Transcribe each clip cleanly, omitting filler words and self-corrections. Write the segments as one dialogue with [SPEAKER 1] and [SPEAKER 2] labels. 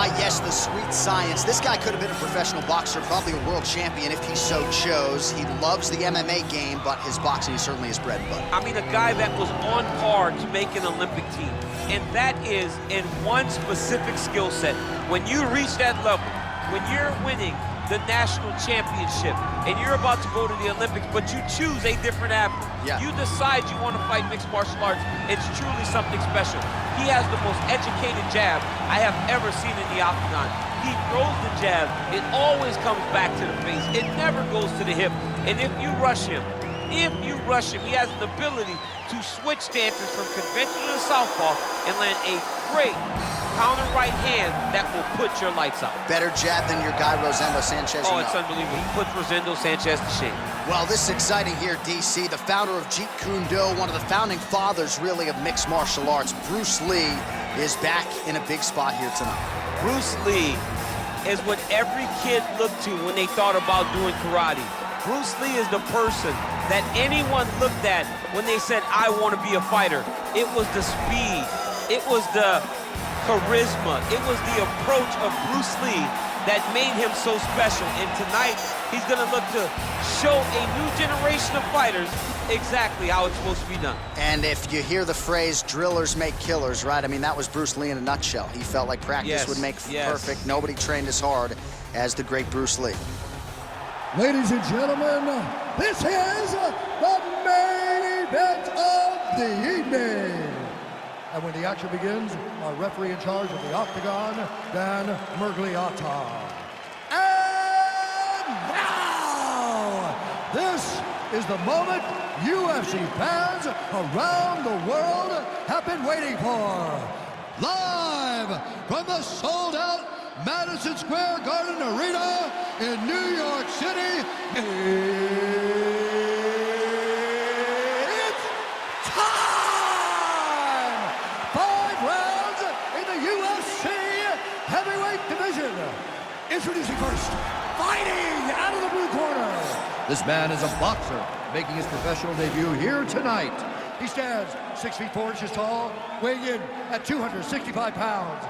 [SPEAKER 1] Ah, yes, the sweet science. This guy could have been a professional boxer, probably a world champion if he so chose. He loves the MMA game, but his boxing is certainly his bread and butter.
[SPEAKER 2] I mean, a guy that was on par to make an Olympic team. And that is in one specific skill set. When you reach that level, when you're winning the national championship and you're about to go to the Olympics, but you choose a different avenue.
[SPEAKER 1] Yeah.
[SPEAKER 2] You decide you want to fight mixed martial arts. It's truly something special. He has the most educated jab I have ever seen in the octagon. He throws the jab, it always comes back to the face. It never goes to the hip. And if you rush him, he has an ability to switch stances from conventional to southpaw and land a great counter right hand that will put your lights out.
[SPEAKER 1] Better jab than your guy, Rosendo Sanchez.
[SPEAKER 2] Oh, it's unbelievable. He puts Rosendo Sanchez to shame.
[SPEAKER 1] Well, this is exciting here, DC. The founder of Jeet Kune Do, one of the founding fathers, really, of mixed martial arts, Bruce Lee, is back in a big spot here tonight.
[SPEAKER 2] Bruce Lee is what every kid looked to when they thought about doing karate. Bruce Lee is the person that anyone looked at when they said, I want to be a fighter. It was the speed. It was the charisma. It was the approach of Bruce Lee that made him so special. And tonight, he's going to look to show a new generation of fighters exactly how it's supposed to be done.
[SPEAKER 1] And if you hear the phrase, drillers make killers, right? I mean, that was Bruce Lee in a nutshell. He felt like practice would make perfect. Nobody trained as hard as the great Bruce Lee.
[SPEAKER 3] Ladies and gentlemen, this is the main event of the evening. And when the action begins, our referee in charge of the octagon, Dan Mergliata. And now, this is the moment UFC fans around the world have been waiting for. Live from the sold-out Madison Square Garden Arena in New York City, it's time! 5 rounds in the UFC heavyweight division. Introducing first, fighting out of the blue corner. This man is a boxer, making his professional debut here tonight. He stands 6 feet 4 inches tall, weighing in at 265 pounds.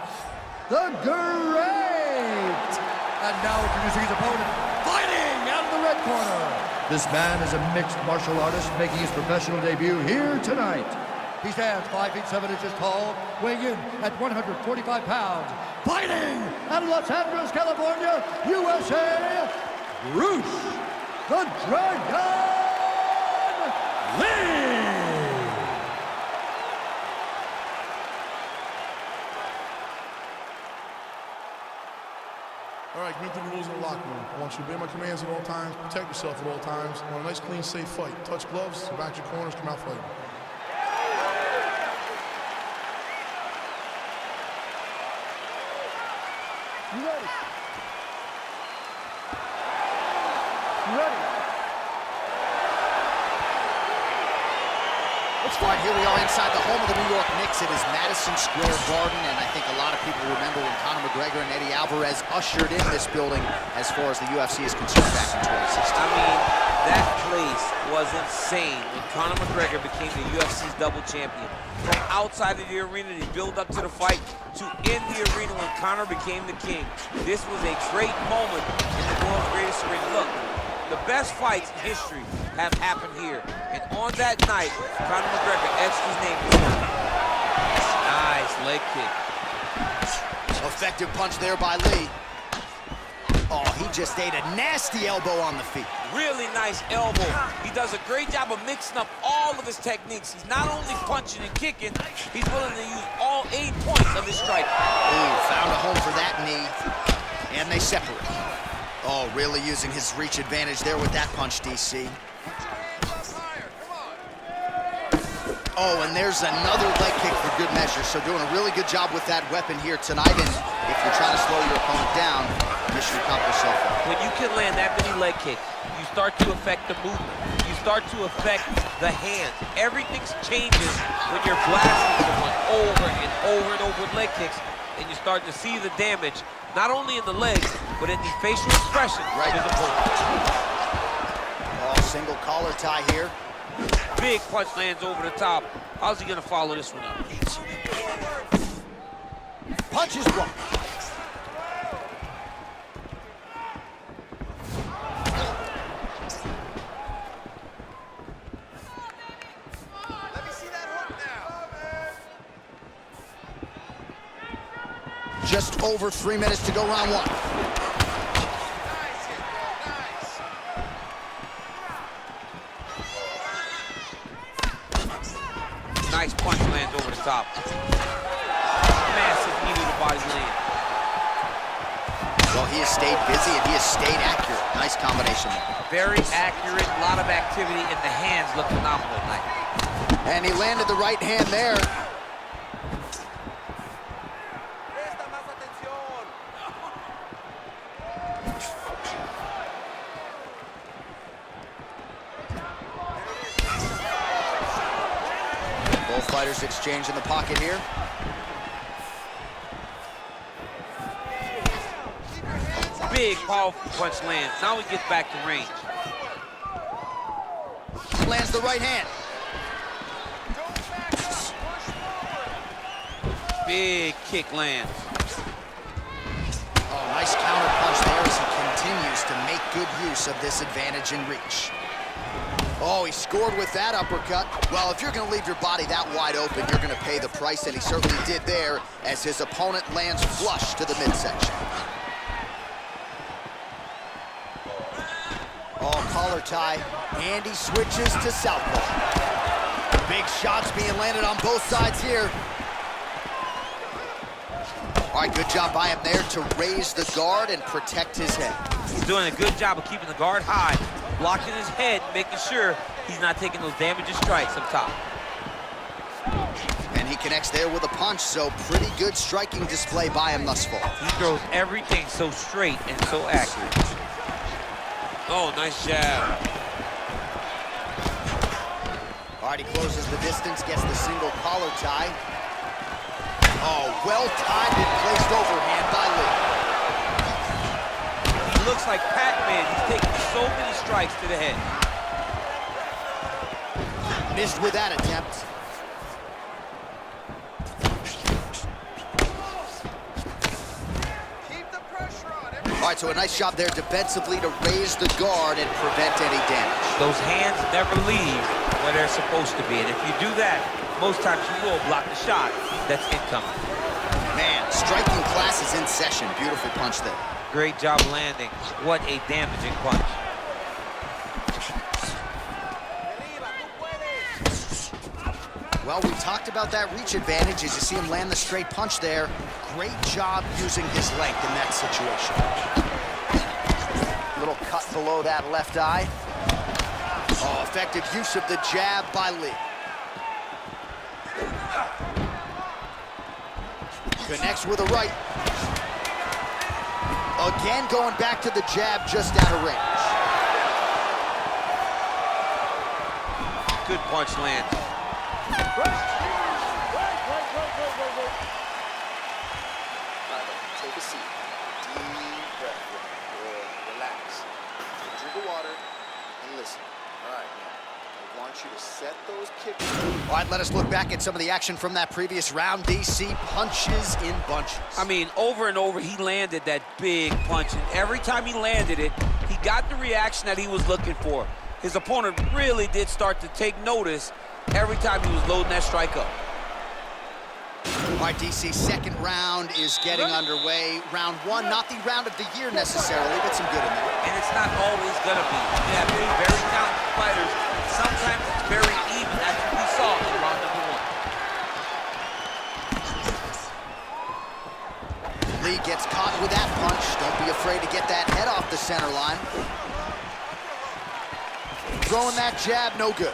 [SPEAKER 3] The Great! And now introducing his opponent, fighting out of the red corner. This man is a mixed martial artist making his professional debut here tonight. He stands 5 feet 7 inches tall, weighing in at 145 pounds. Fighting out of Los Angeles, California, USA, Bruce the Dragon Lee!
[SPEAKER 4] All right, give me the rules in the locker room. I want you to obey my commands at all times, protect yourself at all times. I want a nice, clean, safe fight. Touch gloves, go back to your corners, come out fighting.
[SPEAKER 3] You ready? You ready?
[SPEAKER 1] All right, here we are inside the home of the New York Knicks. It is Madison Square Garden, and I think a lot of people remember when Conor McGregor and Eddie Alvarez ushered in this building as far as the UFC is concerned back in 2016.
[SPEAKER 2] I mean, that place was insane when Conor McGregor became the UFC's double champion. From outside of the arena, they build up to the fight, to in the arena when Conor became the king. This was a great moment in the world's greatest arena. Look, the best fights in history have happened here. And on that night, Conor McGregor etched his name in the nice leg kick.
[SPEAKER 1] Effective punch there by Lee. Oh, he just ate a nasty elbow on the feet.
[SPEAKER 2] Really nice elbow. He does a great job of mixing up all of his techniques. He's not only punching and kicking, he's willing to use all 8 points of his strike.
[SPEAKER 1] Ooh, found a home for that knee. And they separate. Oh, really using his reach advantage there with that punch, DC. Oh, and there's another leg kick for good measure. So doing a really good job with that weapon here tonight. And if you're trying to slow your opponent down, mission accomplished so far.
[SPEAKER 2] When you can land that many leg kicks, you start to affect the movement. You start to affect the hands. Everything changes when you're blasting someone over and over and over with leg kicks. And you start to see the damage, not only in the legs, but in the facial expression of his opponent.
[SPEAKER 1] Oh, single collar tie here.
[SPEAKER 2] Big punch lands over the top. How's he gonna follow this one up?
[SPEAKER 1] Punch is blocked. Just over 3 minutes to go, round one.
[SPEAKER 2] Nice punch lands over the top. Massive knee to the body land.
[SPEAKER 1] Well, he has stayed busy and he has stayed accurate. Nice combination there.
[SPEAKER 2] Very accurate, a lot of activity, and the hands look phenomenal tonight.
[SPEAKER 1] And he landed the right hand there. Both fighters exchange in the pocket here.
[SPEAKER 2] Big, powerful punch lands. Now he gets back to range.
[SPEAKER 1] Lands the right hand.
[SPEAKER 2] Big kick lands.
[SPEAKER 1] Oh, nice counter punch there as he continues to make good use of this advantage in reach. Oh, he scored with that uppercut. Well, if you're going to leave your body that wide open, you're going to pay the price, and he certainly did there as his opponent lands flush to the midsection. Oh, collar tie, and he switches to southpaw. Big shots being landed on both sides here. All right, good job by him there to raise the guard and protect his head.
[SPEAKER 2] He's doing a good job of keeping the guard high, blocking his head, making sure he's not taking those damaging strikes up top.
[SPEAKER 1] And he connects there with a punch, so pretty good striking display by him thus far.
[SPEAKER 2] He throws everything so straight and so accurate. Oh, nice jab.
[SPEAKER 1] All right, he closes the distance, gets the single collar tie. Oh, well-timed and placed overhand by Lee.
[SPEAKER 2] He looks like Pac-Man. He's taking so many strikes to the head.
[SPEAKER 1] Missed with that attempt. All right, so a nice job there defensively to raise the guard and prevent any damage.
[SPEAKER 2] Those hands never leave where they're supposed to be, and if you do that, most times you will block the shot that's incoming.
[SPEAKER 1] Man, striking class is in session. Beautiful punch there.
[SPEAKER 2] Great job landing. What a damaging punch.
[SPEAKER 1] Well, we talked about that reach advantage as you see him land the straight punch there. Great job using his length in that situation. Little cut below that left eye. Oh, effective use of the jab by Lee. Connects with a right. Again, going back to the jab just out of range.
[SPEAKER 2] Good punch lands.
[SPEAKER 5] Take a seat. Deep breath. Good. Relax. Drink the water and listen. All right, now. I want you to set those kicks.
[SPEAKER 1] All right, let us look back at some of the action from that previous round. DC punches in bunches.
[SPEAKER 2] I mean, over and over, he landed that big punch, and every time he landed it, he got the reaction that he was looking for. His opponent really did start to take notice every time he was loading that strike up.
[SPEAKER 1] All right, DC, second round is getting underway. Round one, not the round of the year necessarily, but some good in there.
[SPEAKER 2] And it's not always gonna be. You have two very talented fighters. Sometimes it's very even, as we saw in round number one.
[SPEAKER 1] Lee gets caught with that punch. Don't be afraid to get that head off the center line. Throwing that jab, no good.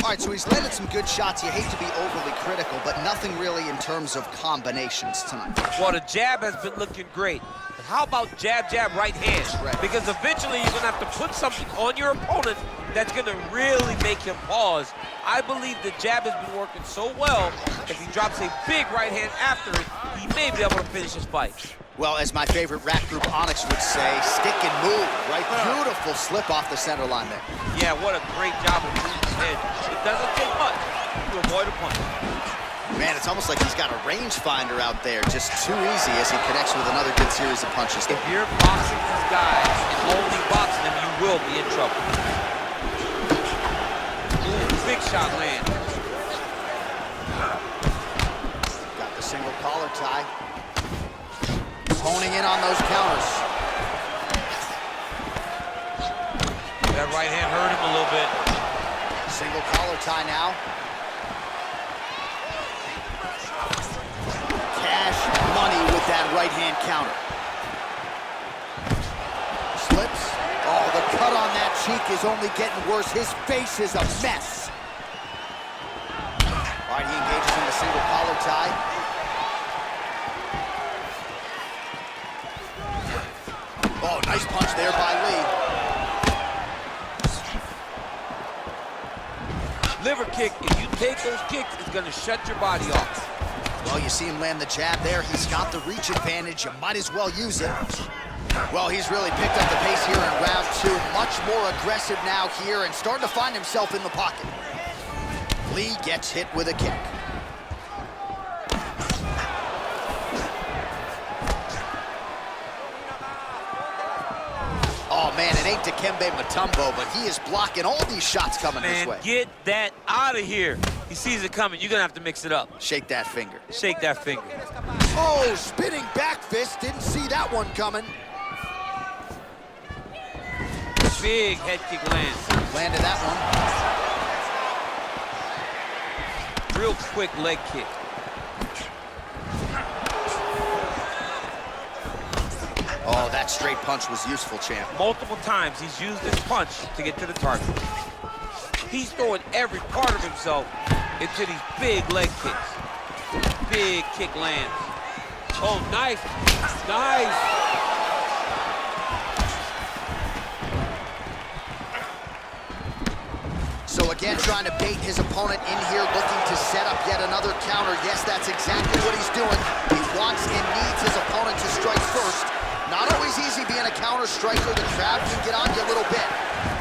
[SPEAKER 1] All right, so he's landed some good shots. You hate to be overly critical, but nothing really in terms of combinations tonight.
[SPEAKER 2] Well, the jab has been looking great. But how about jab, jab, right hand?
[SPEAKER 1] Right.
[SPEAKER 2] Because eventually you're gonna have to put something on your opponent that's gonna really make him pause. I believe the jab has been working so well, if he drops a big right hand after it, he may be able to finish his fight.
[SPEAKER 1] Well, as my favorite rap group Onyx would say, stick and move, right? Beautiful slip off the center line there.
[SPEAKER 2] Yeah, what a great job of moving his head. It doesn't take much to avoid a punch.
[SPEAKER 1] Man, it's almost like he's got a rangefinder out there. Just too easy as he connects with another good series of punches.
[SPEAKER 2] If you're boxing these guys and only boxing them, you will be in trouble. Ooh, big shot land.
[SPEAKER 1] single collar tie. Honing in on those counters.
[SPEAKER 2] That right hand hurt him a little bit.
[SPEAKER 1] Single collar tie now. Cash money with that right hand counter. Slips. Oh, the cut on that cheek is only getting worse. His face is a mess. All right, he engages in the single collar tie. Oh, nice punch there by Lee.
[SPEAKER 2] Liver kick, if you take those kicks, it's gonna shut your body off.
[SPEAKER 1] Well, you see him land the jab there. He's got the reach advantage. You might as well use it. Well, he's really picked up the pace here in round 2. Much more aggressive now here and starting to find himself in the pocket. Lee gets hit with a kick. Oh, man, it ain't Dikembe Mutombo, but he is blocking all these shots coming this way.
[SPEAKER 2] Man, get that out of here. He sees it coming. You're going to have to mix it up.
[SPEAKER 1] Shake that finger.
[SPEAKER 2] Shake that finger.
[SPEAKER 1] Oh, spinning back fist. Didn't see that one coming.
[SPEAKER 2] Big head kick lands.
[SPEAKER 1] Landed that one.
[SPEAKER 2] Real quick leg kick.
[SPEAKER 1] Oh, that straight punch was useful, champ.
[SPEAKER 2] Multiple times he's used this punch to get to the target. He's throwing every part of himself into these big leg kicks. Big kick lands. Oh, nice. Nice.
[SPEAKER 1] So again, trying to bait his opponent in here, looking to set up yet another counter. Yes, that's exactly what he's doing. He wants and needs his opponent to strike first. Not always easy being a counter striker. The crowd can get on you a little bit,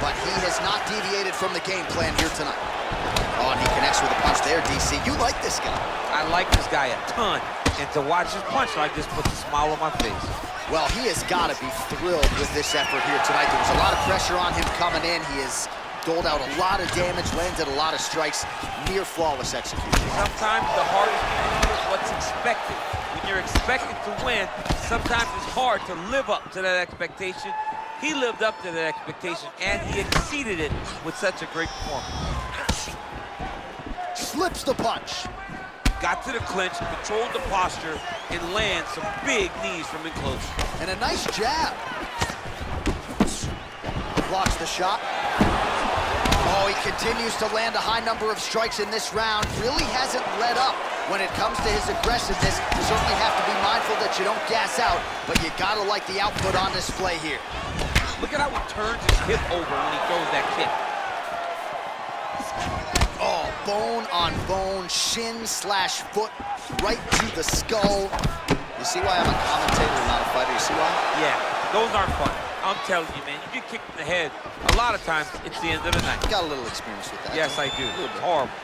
[SPEAKER 1] but he has not deviated from the game plan here tonight. Oh, and he connects with a punch there, DC. You like this guy.
[SPEAKER 2] I like this guy a ton, and to watch his punch like this puts a smile on my face.
[SPEAKER 1] Well, he has got to be thrilled with this effort here tonight. There was a lot of pressure on him coming in. He has doled out a lot of damage, landed a lot of strikes, near flawless execution.
[SPEAKER 2] Sometimes the hardest thing to do is what's expected. When you're expected to win, sometimes it's hard to live up to that expectation. He lived up to that expectation, and he exceeded it with such a great performance.
[SPEAKER 1] Slips the punch.
[SPEAKER 2] Got to the clinch, controlled the posture, and lands some big knees from in close.
[SPEAKER 1] And a nice jab. Blocks the shot. Oh, he continues to land a high number of strikes in this round. Really hasn't let up when it comes to his aggressiveness. You certainly have to be mindful that you don't gas out, but you gotta like the output on display here.
[SPEAKER 2] Look at how he turns his hip over when he throws that kick.
[SPEAKER 1] Oh, bone on bone, shin slash foot, right to the skull. You see why I'm a commentator and not a fighter? You see why?
[SPEAKER 2] Yeah, those aren't fun. I'm telling you, man, you get kicked in the head, a lot of times, it's the end of the night.
[SPEAKER 1] Got a little experience with that.
[SPEAKER 2] Yes, I do. It's horrible.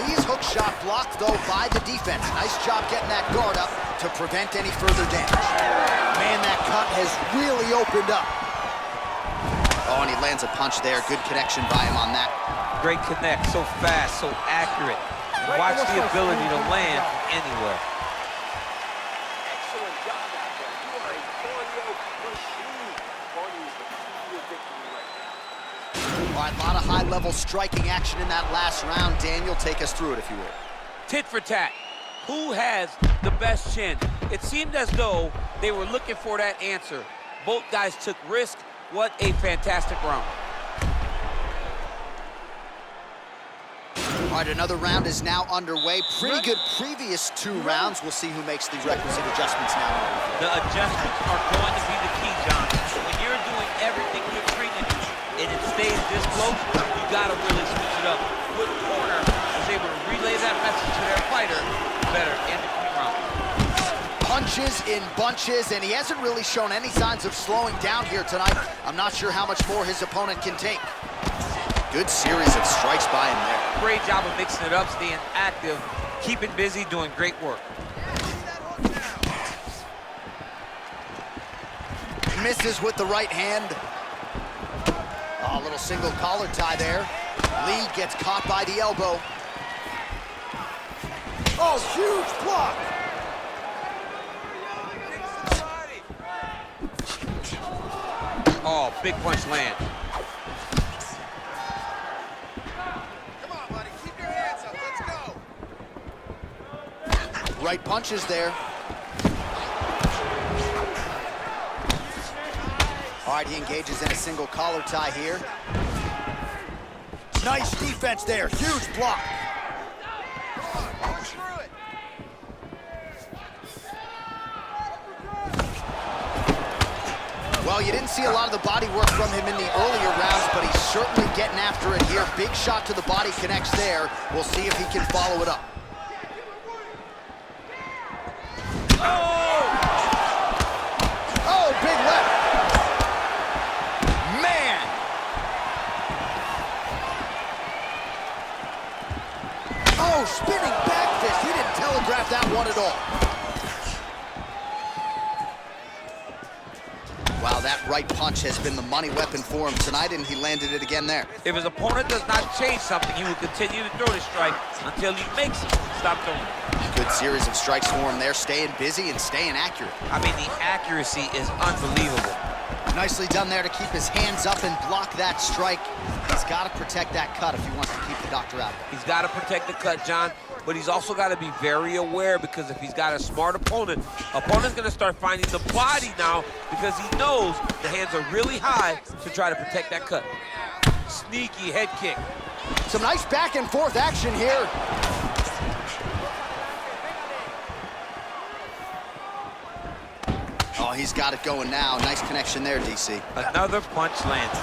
[SPEAKER 1] Lee's hook shot blocked, though, by the defense. Nice job getting that guard up to prevent any further damage. Man, that cut has really opened up. Oh, and he lands a punch there. Good connection by him on that.
[SPEAKER 2] Great connect, so fast, so accurate. And watch the ability to land from anywhere.
[SPEAKER 5] Excellent job out there. You are a cardio machine. Cardio is the key to your victory right now.
[SPEAKER 1] All right, a lot of high-level striking action in that last round. Daniel, take us through it, if you will.
[SPEAKER 2] Tit for tat. Who has the best chin? It seemed as though they were looking for that answer. Both guys took risk. What a fantastic round.
[SPEAKER 1] All right, another round is now underway. Pretty good previous 2 rounds. We'll see who makes the requisite adjustments now.
[SPEAKER 2] The adjustments are going to be the key, John. When you're doing everything you're training and it stays this close, you got to really switch it up. What corner is able to relay that message to their fighter better in the round?
[SPEAKER 1] Punches in bunches, and he hasn't really shown any signs of slowing down here tonight. I'm not sure how much more his opponent can take. Good series of strikes by him there.
[SPEAKER 2] Great job of mixing it up, staying active, keeping busy, doing great work.
[SPEAKER 1] Misses with the right hand. Oh, a little single collar tie there. Lee gets caught by the elbow. Oh, huge block.
[SPEAKER 2] Oh, big punch land.
[SPEAKER 5] Come on, buddy. Keep your hands up. Let's go.
[SPEAKER 1] Right punches there. All right, he engages in a single collar tie here. Nice defense there. Huge block.
[SPEAKER 5] Push through it.
[SPEAKER 1] Well, you didn't see a lot of the body work from him in the earlier rounds, but he's certainly getting after it here. Big shot to the body connects there. We'll see if he can follow it up. Oh, big left. Man. Oh, spinning back fist. He didn't telegraph that one at all. Wow, that right punch has been the money weapon for him tonight, and he landed it again there.
[SPEAKER 2] If his opponent does not change something, he will continue to throw the strike until he makes it. Stop throwing.
[SPEAKER 1] Good series of strikes for him there, staying busy and staying accurate.
[SPEAKER 2] I mean, the accuracy is unbelievable.
[SPEAKER 1] Nicely done there to keep his hands up and block that strike. He's got to protect that cut if he wants to keep the doctor out of it.
[SPEAKER 2] He's got to protect the cut, John, but he's also got to be very aware, because if he's got a smart opponent's going to start finding the body now, because he knows the hands are really high to try to protect that cut. Sneaky head kick.
[SPEAKER 1] Some nice back and forth action here. Oh, he's got it going now. Nice connection there, DC.
[SPEAKER 2] Another punch lands.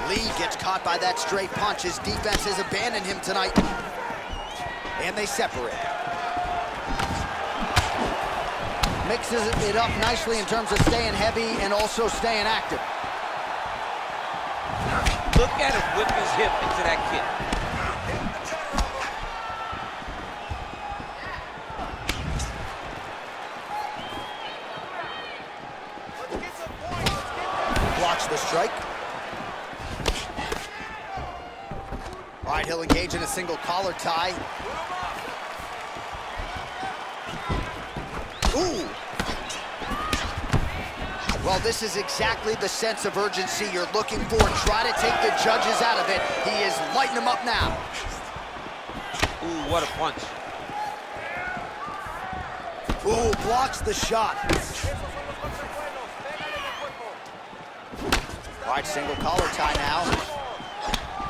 [SPEAKER 1] Lee gets caught by that straight punch. His defense has abandoned him tonight. And they separate. Mixes it up nicely in terms of staying heavy and also staying active.
[SPEAKER 2] Look at him whip his hip into that kick.
[SPEAKER 1] Blocks the strike. All right, he'll engage in a single collar tie. Ooh. Well, this is exactly the sense of urgency you're looking for. Try to take the judges out of it. He is lighting them up now.
[SPEAKER 2] Ooh, what a punch.
[SPEAKER 1] Ooh, blocks the shot. All right, single collar tie now.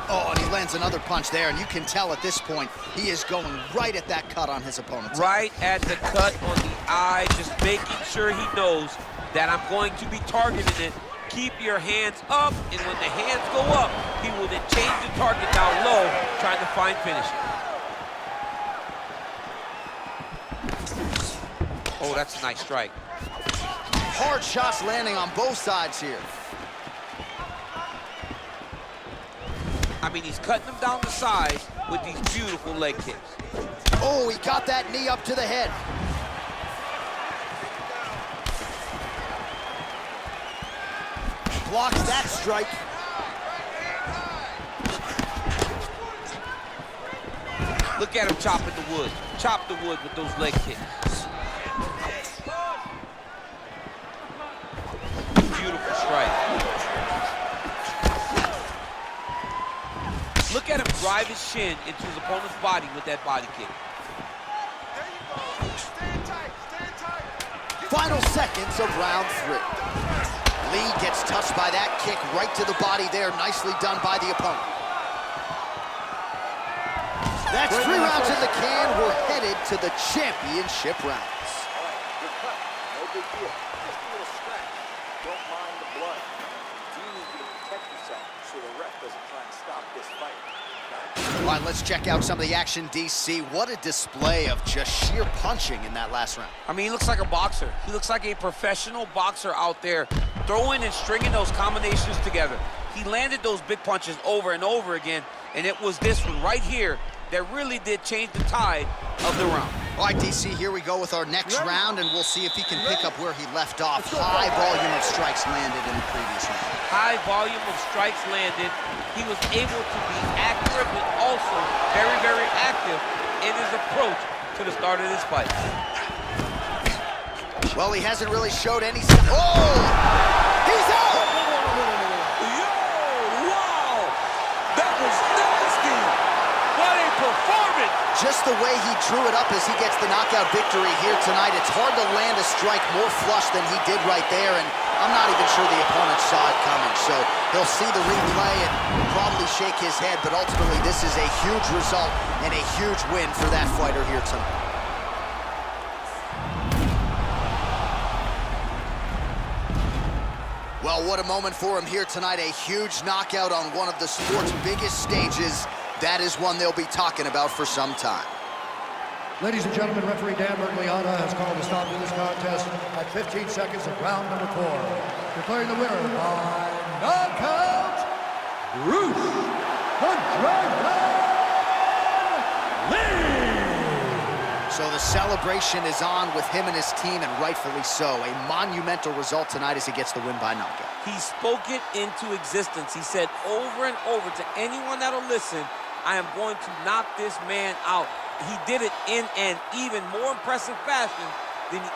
[SPEAKER 1] Oh, and he lands another punch there, and you can tell at this point, he is going right at that cut on his opponent's
[SPEAKER 2] Right at the cut on the eye, just making sure he knows that I'm going to be targeting it. Keep your hands up, and when the hands go up, he will then change the target down low, trying to find finishing. Oh, that's a nice strike.
[SPEAKER 1] Hard shots landing on both sides here.
[SPEAKER 2] I mean, he's cutting them down the sides with these beautiful leg kicks.
[SPEAKER 1] Oh, he got that knee up to the head. Blocks that strike.
[SPEAKER 2] Look at him chopping the wood. Chop the wood with those leg kicks. Beautiful strike. Look at him drive his shin into his opponent's body with that body kick.
[SPEAKER 1] Final seconds of round 3. Lee gets touched by that kick right to the body there. Nicely done by the opponent. That's 3 rounds in the can. We're headed to the championship rounds.
[SPEAKER 5] Good cut. No big deal. Just a little scratch. Don't mind the blood. You do need to protect yourself so the ref doesn't try and stop this fight.
[SPEAKER 1] All right, let's check out some of the action, DC. What a display of just sheer punching in that last round.
[SPEAKER 2] I mean, he looks like a boxer. He looks like a professional boxer out there, throwing and stringing those combinations together. He landed those big punches over and over again, and it was this one right here that really did change the tide of the round.
[SPEAKER 1] All right, DC, here we go with our next round, and we'll see if he can pick up where he left off. High volume of strikes landed in the previous round.
[SPEAKER 2] High volume of strikes landed. He was able to be accurate, but also very, very active in his approach to the start of this fight.
[SPEAKER 1] Well, he hasn't really showed any... Oh! He's out!
[SPEAKER 2] Yo! Wow! That was nasty! What a performance!
[SPEAKER 1] Just the way he drew it up as he gets the knockout victory here tonight. It's hard to land a strike more flush than he did right there, and I'm not even sure the opponent saw it coming. So he'll see the replay and probably shake his head, but ultimately this is a huge result and a huge win for that fighter here tonight. Well, what a moment for him here tonight. A huge knockout on one of the sport's biggest stages. That is one they'll be talking about for some time.
[SPEAKER 3] Ladies and gentlemen, referee Dan Bergliana has called a stop to this contest at 15 seconds of round number 4. Declaring the winner by knockout, Bruce the Dragon Lee!
[SPEAKER 1] So the celebration is on with him and his team, and rightfully so. A monumental result tonight as he gets the win by knockout.
[SPEAKER 2] He spoke it into existence. He said over and over to anyone that'll listen, I am going to knock this man out. He did it in an even more impressive fashion